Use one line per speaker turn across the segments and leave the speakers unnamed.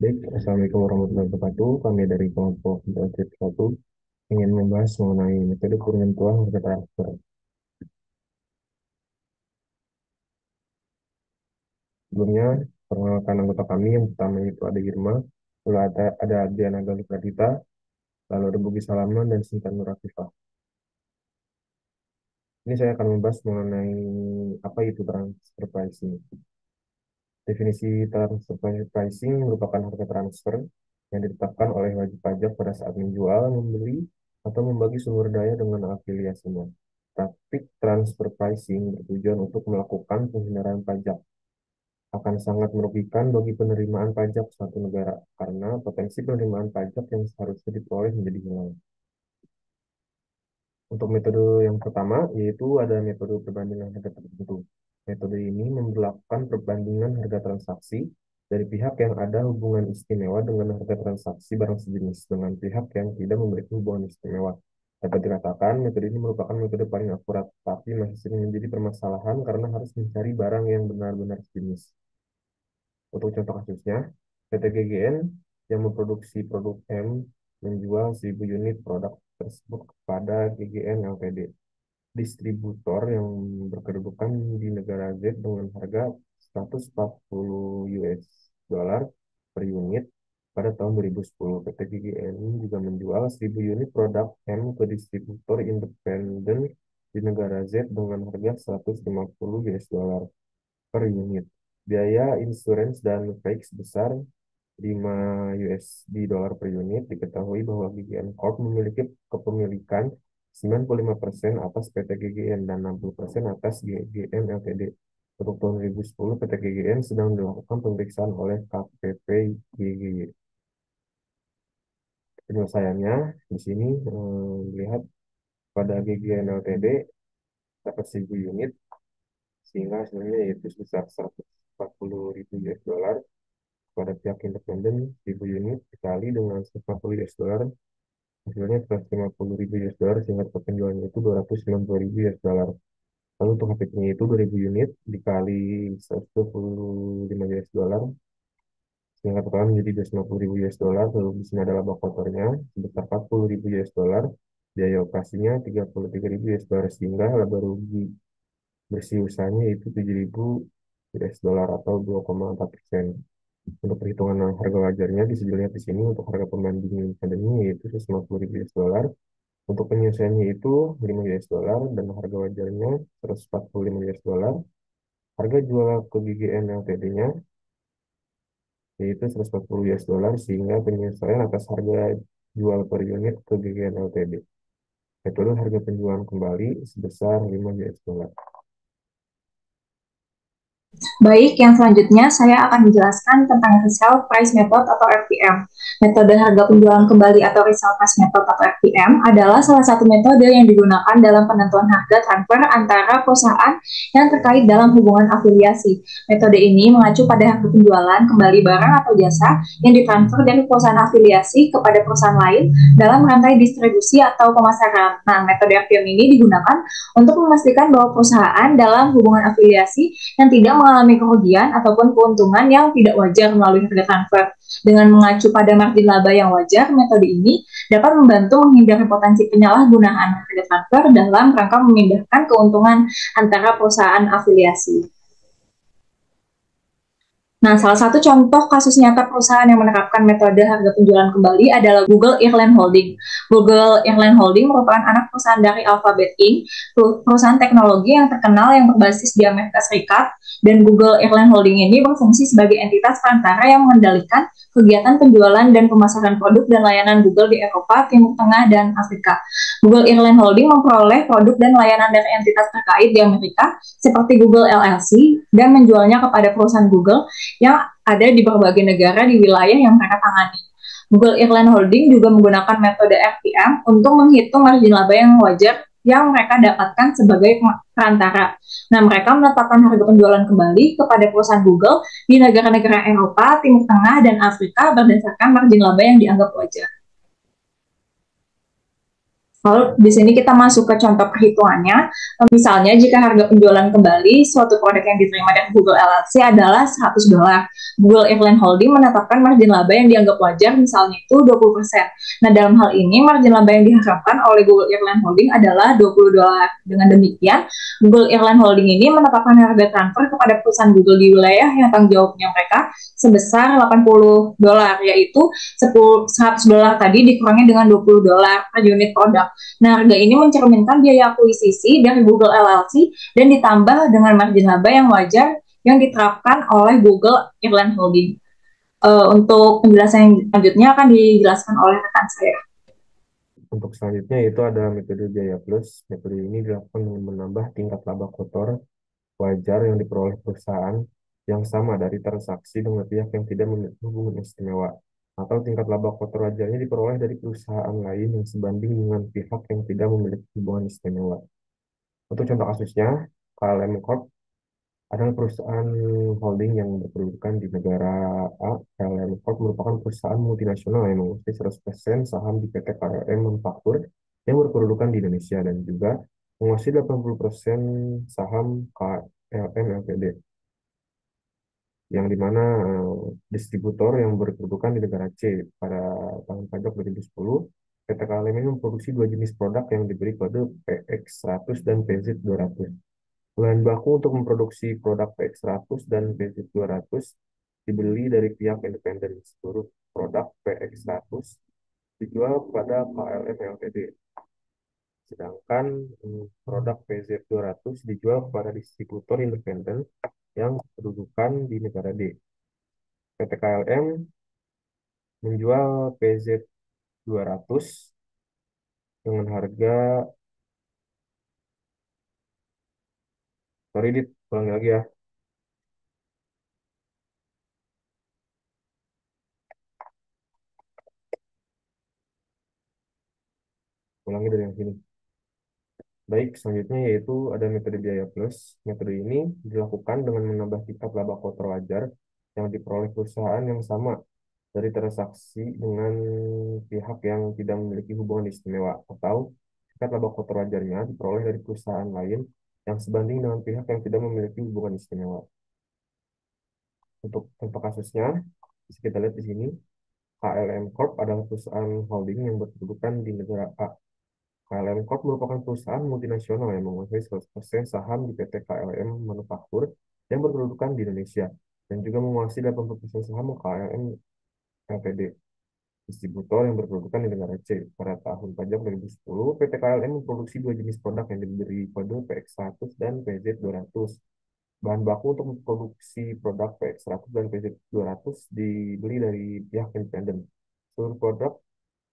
Baik, Assalamualaikum warahmatullahi wabarakatuh. Kami dari kelompok Belajar satu ingin membahas mengenai metode penentuan harga transfer. Sebelumnya, perkenalkan anggota kami yang pertama itu ada Irma, lalu ada Adriana Galukadita, lalu ada Bugi Salaman dan Sinta Nur Afifah. Ini saya akan membahas mengenai apa itu transfer pricing. Definisi transfer pricing merupakan harga transfer yang ditetapkan oleh wajib pajak pada saat menjual, membeli, atau membagi sumber daya dengan afiliasinya. Praktik transfer pricing bertujuan untuk melakukan penghindaran pajak akan sangat merugikan bagi penerimaan pajak suatu negara karena potensi penerimaan pajak yang seharusnya diperoleh menjadi hilang. Untuk metode yang pertama, yaitu ada metode perbandingan harga tertentu. Metode ini memperlakukan perbandingan harga transaksi dari pihak yang ada hubungan istimewa dengan harga transaksi barang sejenis dengan pihak yang tidak memiliki hubungan istimewa. Dapat dikatakan, metode ini merupakan metode paling akurat, tapi masih sering menjadi permasalahan karena harus mencari barang yang benar-benar sejenis. Untuk contoh kasusnya, PT GGN yang memproduksi produk M menjual 1.000 unit produk tersebut kepada GGN Ltd, distributor yang berkedudukan di negara Z dengan harga 140 US dollar per unit pada tahun 2010. PT GGN juga menjual 1.000 unit produk M ke distributor independen di negara Z dengan harga 150 US dollar per unit. Biaya insurans dan fake sebesar 5 USD dolar per unit. Diketahui bahwa GGN Corp memiliki kepemilikan 95% atas PT GGN dan 60% atas GGN Ltd. Untuk tahun 2010, PT GGN sedang dilakukan pemeriksaan oleh KPP GGY. Penyelesaiannya di sini melihat pada GGN Ltd dapat 1.000 unit sehingga hasilnya yaitu sebesar 140.000 US dollar pada pihak independen 1.000 unit dikali dengan 140 US dollar hasilnya 150.000 US dollar sehingga total penjualannya itu 290.000 US dollar. Lalu untuk HPP-nya itu 2.000 unit dikali 125 US dollar sehingga total menjadi 250.000 US dollar. Lalu di sini adalah bahan kotornya sebesar 40.000 US dollar, biaya operasinya 33.000 US dollar sehingga laba rugi bersih usahanya itu 7.000 US dollar atau 2,4%. Untuk perhitungan harga wajarnya bisa dilihat di sini untuk harga pembanding independen yaitu 150.000 US dollar. Untuk penyelesaiannya itu 5 US dollar dan harga wajarnya 145 US dollar. Harga jual ke GGN Ltd-nya yaitu 140 US dollar sehingga penyesuaian atas harga jual per unit ke GGN Ltd. Metode harga penjualan kembali sebesar 5 US dollar.
Baik, yang selanjutnya saya akan menjelaskan tentang Resale Price Method atau RPM. Metode harga penjualan kembali atau Resale Price Method atau RPM adalah salah satu metode yang digunakan dalam penentuan harga transfer antara perusahaan yang terkait dalam hubungan afiliasi. Metode ini mengacu pada harga penjualan kembali barang atau jasa yang ditransfer dari perusahaan afiliasi kepada perusahaan lain dalam rantai distribusi atau pemasaran. Nah, metode RPM ini digunakan untuk memastikan bahwa perusahaan dalam hubungan afiliasi yang tidak mengalami kerugian ataupun keuntungan yang tidak wajar melalui harga transfer. Dengan mengacu pada margin laba yang wajar, metode ini dapat membantu menghindari potensi penyalahgunaan harga transfer dalam rangka memindahkan keuntungan antara perusahaan afiliasi. Nah, salah satu contoh kasus nyata perusahaan yang menerapkan metode harga penjualan kembali adalah Google Airline Holding. Google Airline Holding merupakan anak perusahaan dari Alphabet Inc., perusahaan teknologi yang terkenal yang berbasis di Amerika Serikat, dan Google Airline Holding ini berfungsi sebagai entitas perantara yang mengendalikan kegiatan penjualan dan pemasaran produk dan layanan Google di Eropa, Timur Tengah, dan Afrika. Google Airline Holding memperoleh produk dan layanan dari entitas terkait di Amerika, seperti Google LLC, dan menjualnya kepada perusahaan Google yang ada di berbagai negara di wilayah yang mereka tangani. Google Airline Holding juga menggunakan metode RPM untuk menghitung margin laba yang wajar yang mereka dapatkan sebagai perantara. Nah, mereka menetapkan harga penjualan kembali kepada perusahaan Google di negara-negara Eropa, Timur Tengah, dan Afrika berdasarkan margin laba yang dianggap wajar. Lalu di sini kita masuk ke contoh perhitungannya. Misalnya jika harga penjualan kembali suatu produk yang diterima dari Google LLC adalah $100. Google Airline Holding menetapkan margin laba yang dianggap wajar misalnya itu 20%. Nah, dalam hal ini margin laba yang diharapkan oleh Google Airline Holding adalah $20. Dengan demikian, Google Airline Holding ini menetapkan harga transfer kepada perusahaan Google di wilayah yang tanggung jawabnya mereka sebesar $80, yaitu $100 tadi dikurangi dengan $20 per unit produk. Nah, harga ini mencerminkan biaya akuisisi dari Google LLC dan ditambah dengan margin laba yang wajar yang diterapkan oleh Google Airline Holding. Untuk penjelasan yang selanjutnya akan dijelaskan oleh rekan saya.
Untuk selanjutnya yaitu ada metode biaya plus. Metode ini dilakukan dengan menambah tingkat laba kotor wajar yang diperoleh perusahaan yang sama dari transaksi dengan pihak yang tidak memiliki hubungan istimewa, atau tingkat laba kotor wajarnya diperoleh dari perusahaan lain yang sebanding dengan pihak yang tidak memiliki hubungan istimewa. Untuk contoh kasusnya, KLM Corp adalah perusahaan holding yang berkedudukan di negara A. KLM Corp merupakan perusahaan multinasional yang menguasai 100% saham di PT KLM Manufaktur yang berkedudukan di Indonesia dan juga menguasai 80% saham KLM Ltd, yang dimana distributor yang berkedudukan di negara C. Pada tahun pajak 2010, PT KLM ini memproduksi dua jenis produk yang diberi kode PX100 dan PZ200. Bahan baku untuk memproduksi produk PX100 dan PZ200 dibeli dari pihak independen. Seluruh produk PX100 dijual kepada KLM Ltd. Sedangkan produk PZ200 dijual kepada distributor independen yang kedudukan di negara D. PT KLM menjual PZ200 dengan harga, sorry dit, ulangi lagi ya, ulangi dari yang sini. Baik, selanjutnya yaitu ada metode biaya plus. Metode ini dilakukan dengan menambah tingkat laba kotor wajar yang diperoleh perusahaan yang sama dari transaksi dengan pihak yang tidak memiliki hubungan istimewa, atau tingkat laba kotor wajarnya diperoleh dari perusahaan lain yang sebanding dengan pihak yang tidak memiliki hubungan istimewa. Untuk contoh kasusnya, bisa kita lihat di sini, KLM Corp adalah perusahaan holding yang berkedudukan di negara A. KLM Corp merupakan perusahaan multinasional yang menguasai 100% saham di PT KLM Manufaktur yang berkedudukan di Indonesia dan juga menguasai 80% saham KLM Ltd, distributor yang berkedudukan di negara C. Pada tahun pajak 2010, PT KLM memproduksi dua jenis produk yang diberi kode PX100 dan PZ200. Bahan baku untuk memproduksi produk PX100 dan PZ200 dibeli dari pihak independen. Seluruh produk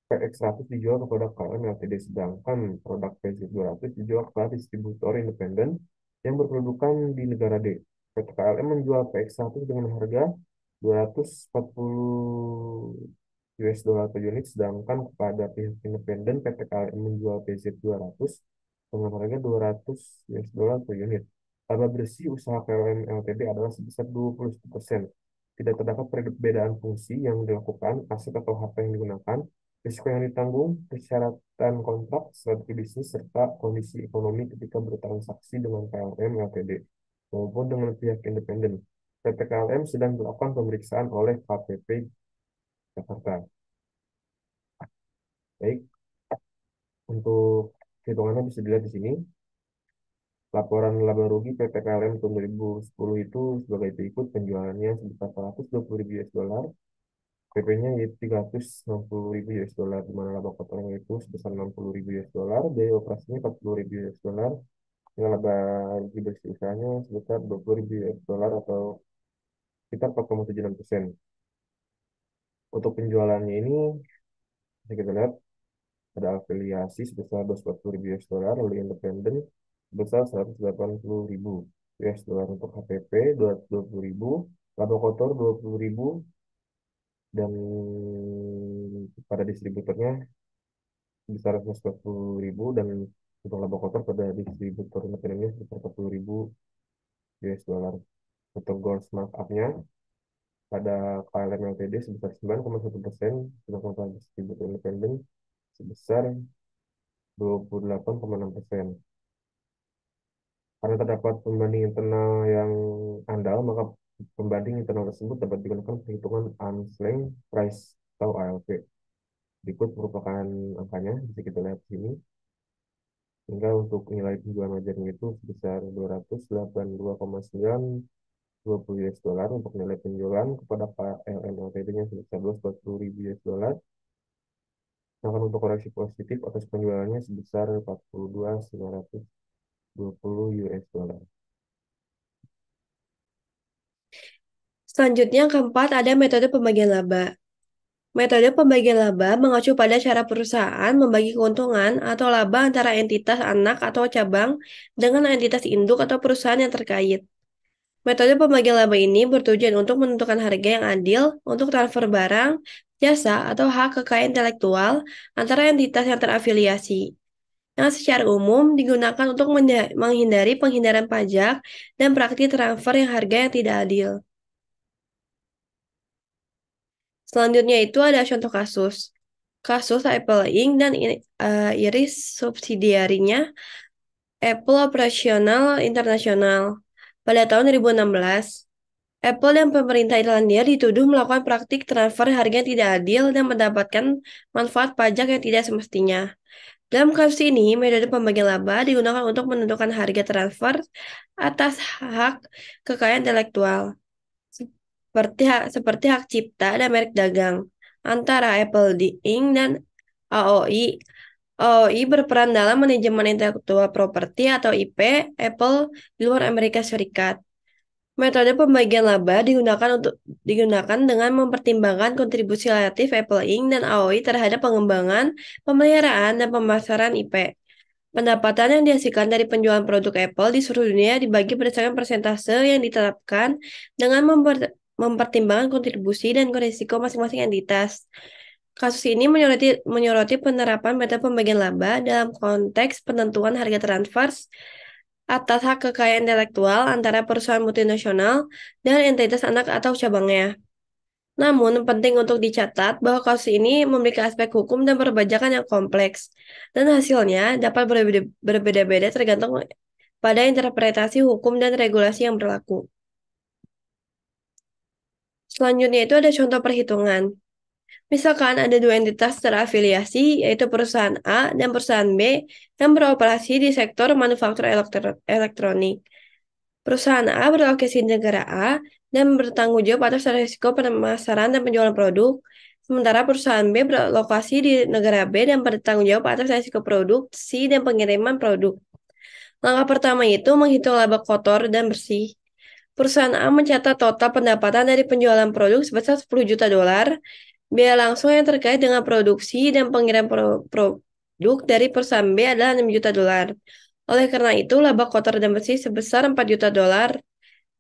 PX100 dijual kepada KLM Ltd, sedangkan produk PZ200 dijual kepada distributor independen yang berkedudukan di negara D. PT KLM menjual PX100 dengan harga 240 US dollar per unit, sedangkan kepada pihak independen PT KLM menjual PZ200 dengan harga 200 US dollar per unit. Laba bersih usaha KLM Ltd adalah sebesar 21%. Tidak terdapat perbedaan fungsi yang dilakukan, aset atau harta yang digunakan, risiko yang ditanggung, persyaratan kontrak, strategi bisnis, serta kondisi ekonomi ketika bertransaksi dengan KLM Ltd maupun dengan pihak independen. PT KLM sedang dilakukan pemeriksaan oleh KPP Jakarta. Baik, untuk hitungannya bisa dilihat di sini. Laporan laba rugi PT KLM tahun 2010 itu sebagai berikut: penjualannya sebesar 120.000 US dollar, PP-nya yaitu 360.000 US dollar, di mana laba kotornya itu sebesar 60.000 US dollar, biaya operasinya 40.000 US dollar, dengan laba rugi bersih usahanya sebesar 20.000 US dollar atau sekitar 4,76%. Untuk penjualannya ini bisa kita lihat ada afiliasi sebesar 240.000 US dollar, lalu independen sebesar 180.000 US dollar. Untuk HPP 220.000, laba kotor 20.000, dan pada distributornya sebesar 140.000, dan untuk laba kotor pada distributor independennya sebesar 40.000 US dollar. Untuk gross markup-nya pada KLM Ltd sebesar 9,1%, sedangkan pada distributor independen sebesar 28,6%. Karena terdapat pembanding internal yang andal, maka pembanding internal tersebut dapat digunakan perhitungan arm's length price atau ALP. Berikut merupakan angkanya, bisa kita lihat di sini. Sehingga untuk nilai penjualan wajarnya itu sebesar 282,920 US dollar, untuk nilai penjualan kepada KLN Ltd-nya sebesar 240.000 US dollar. Sedangkan untuk koreksi positif atas penjualannya sebesar 42.920 US dollar.
Selanjutnya yang keempat ada metode pembagian laba. Metode pembagian laba mengacu pada cara perusahaan membagi keuntungan atau laba antara entitas anak atau cabang dengan entitas induk atau perusahaan yang terkait. Metode pembagian laba ini bertujuan untuk menentukan harga yang adil untuk transfer barang, jasa, atau hak kekayaan intelektual antara entitas yang terafiliasi, yang secara umum digunakan untuk menghindari penghindaran pajak dan praktik transfer yang harga yang tidak adil. Selanjutnya itu ada contoh kasus. Kasus Apple Inc. dan Iris subsidiarinya Apple Operational International. Pada tahun 2016, Apple dan pemerintah Irlandia dituduh melakukan praktik transfer harga yang tidak adil dan mendapatkan manfaat pajak yang tidak semestinya. Dalam kasus ini, metode pembagian laba digunakan untuk menentukan harga transfer atas hak kekayaan intelektual, seperti hak cipta dan merek dagang, antara Apple Inc. dan AOI. AOI berperan dalam manajemen intelektual properti atau IP Apple di luar Amerika Serikat. Metode pembagian laba digunakan dengan mempertimbangkan kontribusi relatif Apple Inc. dan AOI terhadap pengembangan, pemeliharaan, dan pemasaran IP. Pendapatan yang dihasilkan dari penjualan produk Apple di seluruh dunia dibagi berdasarkan persentase yang ditetapkan dengan mempertimbangkan kontribusi dan risiko masing-masing entitas. Kasus ini menyoroti penerapan metode pembagian laba dalam konteks penentuan harga transfer atas hak kekayaan intelektual antara perusahaan multinasional dan entitas anak atau cabangnya. Namun, penting untuk dicatat bahwa kasus ini memiliki aspek hukum dan perpajakan yang kompleks, dan hasilnya dapat berbeda-beda tergantung pada interpretasi hukum dan regulasi yang berlaku. Selanjutnya itu ada contoh perhitungan. Misalkan ada dua entitas terafiliasi, yaitu perusahaan A dan perusahaan B yang beroperasi di sektor manufaktur elektronik. Perusahaan A berlokasi di negara A dan bertanggung jawab atas risiko pemasaran dan penjualan produk, sementara perusahaan B berlokasi di negara B dan bertanggung jawab atas risiko produksi dan pengiriman produk. Langkah pertama itu menghitung laba kotor dan bersih. Perusahaan A mencatat total pendapatan dari penjualan produk sebesar 10 juta dolar. Biaya langsung yang terkait dengan produksi dan pengiriman produk dari perusahaan B adalah 6 juta dolar. Oleh karena itu, laba kotor dan bersih sebesar 4 juta dolar.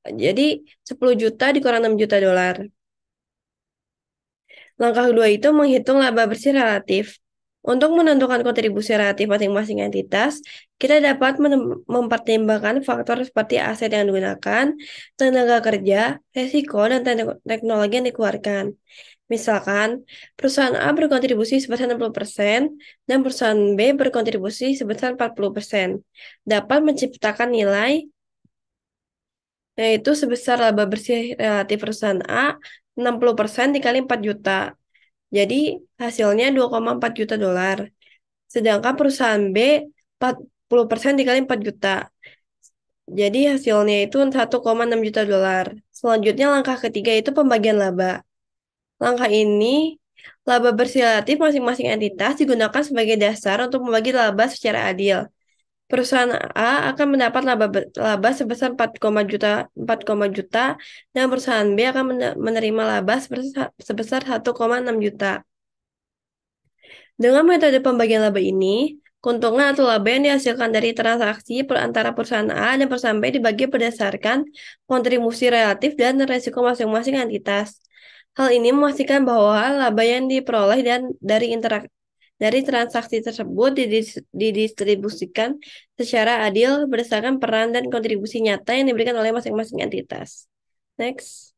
Jadi, 10 juta dikurang 6 juta dolar. Langkah kedua itu menghitung laba bersih relatif. Untuk menentukan kontribusi relatif masing-masing entitas, kita dapat mempertimbangkan faktor seperti aset yang digunakan, tenaga kerja, risiko, dan teknologi yang dikeluarkan. Misalkan, perusahaan A berkontribusi sebesar 60% dan perusahaan B berkontribusi sebesar 40%. Dapat menciptakan nilai yaitu sebesar laba bersih relatif perusahaan A 60% dikali 4 juta. Jadi hasilnya 2,4 juta dolar. Sedangkan perusahaan B 40% dikali 4 juta. Jadi hasilnya itu 1,6 juta dolar. Selanjutnya langkah ketiga itu pembagian laba. Langkah ini, laba bersih relatif masing-masing entitas digunakan sebagai dasar untuk membagi laba secara adil. Perusahaan A akan mendapat laba sebesar 4,juta dan perusahaan B akan menerima laba sebesar 1,6 juta. Dengan metode pembagian laba ini, keuntungan atau laba yang dihasilkan dari transaksi antara perusahaan A dan perusahaan B dibagi berdasarkan kontribusi relatif dan risiko masing-masing entitas. Hal ini memastikan bahwa laba yang diperoleh dari transaksi tersebut didistribusikan secara adil berdasarkan peran dan kontribusi nyata yang diberikan oleh masing-masing entitas. Next.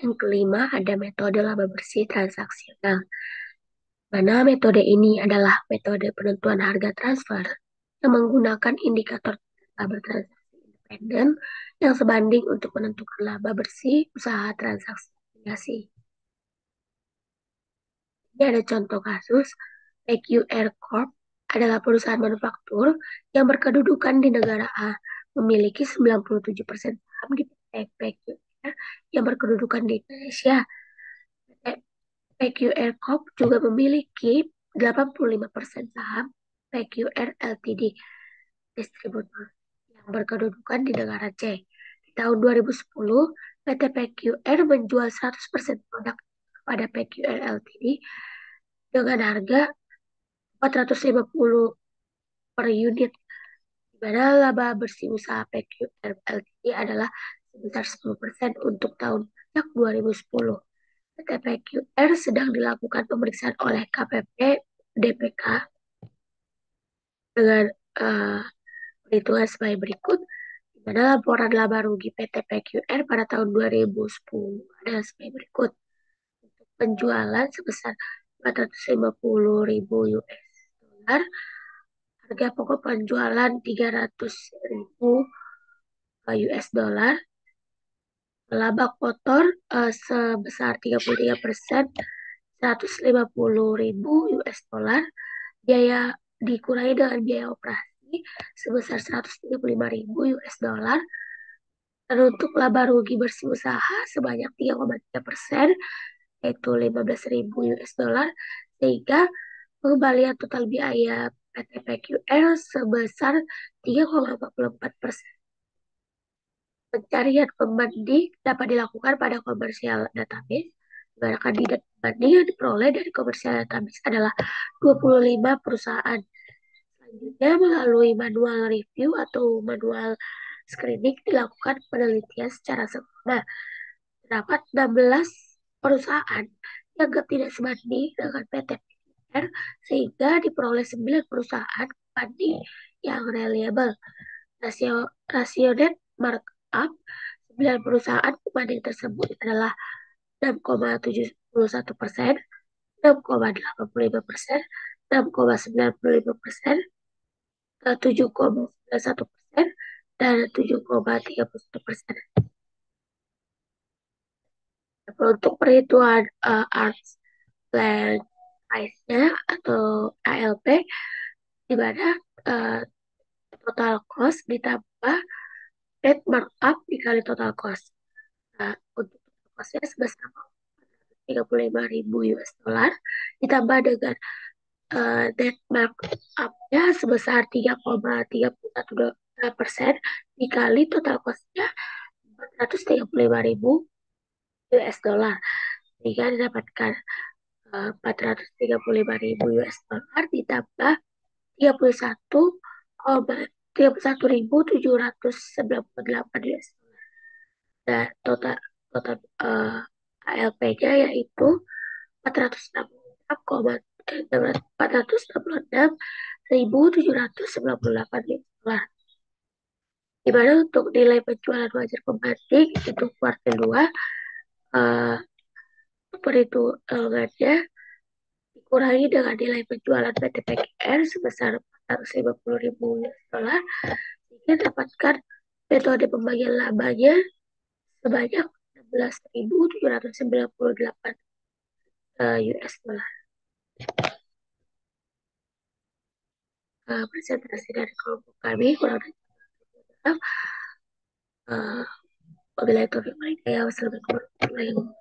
Yang kelima ada metode laba bersih transaksional. Mana metode ini adalah metode penentuan harga transfer yang menggunakan indikator laba transaksi independen yang sebanding untuk menentukan laba bersih usaha transaksi afiliasi. Ini ada contoh kasus, PQR Corp adalah perusahaan manufaktur yang berkedudukan di negara A, memiliki 97% saham di PT PQR yang berkedudukan di Indonesia. PQR Corp juga memiliki 85% saham PQR Ltd, distributor yang berkedudukan di negara C. Di tahun 2010, PT PQR menjual 100% produk kepada PQR Ltd dengan harga 450 per unit, di mana laba bersih usaha PQR Ltd adalah sebesar 10% untuk tahun pajak 2010. PT PQR sedang dilakukan pemeriksaan oleh KPP DPK dengan perhitungan sebagai berikut, di mana laporan laba rugi PT PQR pada tahun 2010 adalah sebagai berikut. Untuk penjualan sebesar 450.000 US dollar, harga pokok penjualan 300.000 US dollar, laba kotor sebesar 33%, 150.000 US dollar, biaya dikurangi dengan biaya operasi sebesar 135.000 US dollar, dan untuk laba rugi bersih usaha sebanyak 3,3%, yaitu 15.000 US dollar, sehingga pengembalian total biaya PT PQR sebesar 3,44%. Pencarian pembanding dapat dilakukan pada komersial database, di mana kandidat pembanding yang diperoleh dari komersial database adalah 25 perusahaan. Selanjutnya, melalui manual review atau manual screening dilakukan penelitian secara sempurna. Terdapat 16 perusahaan yang tidak sebanding dengan PT PQR, sehingga diperoleh 9 perusahaan pembanding yang reliable. Rasio net markup 9 perusahaan pembanding tersebut adalah 6,71%, 6,85%, 6,95%, 7,91%, dan 7,31%. Untuk perhitungan arts plan price-nya atau ALP, di mana total cost ditambah net markup dikali total cost. Nah, untuk total cost-nya sebesar 35.000 US dollar ditambah dengan net markup-nya sebesar 3,31% dikali total cost-nya 435.000 US dollar, sehingga didapatkan 435.000 US dollar ditambah 31.798 US dollar. Dan total total ALP-nya yaitu 466.798 US dollar. Di mana untuk nilai penjualan wajar pembanding untuk kuartal 2 perhitungannya dikurangi dengan nilai penjualan PT PGR sebesar 450.000 US dollar, sehingga dapatkan metode pembagian labanya sebanyak 16.798 US dollar. Presentasi dari kelompok kami kurang lebih. Wabillahi taufiq wal hidayah. Wassalamualaikum warahmatullahi wabarakatuh.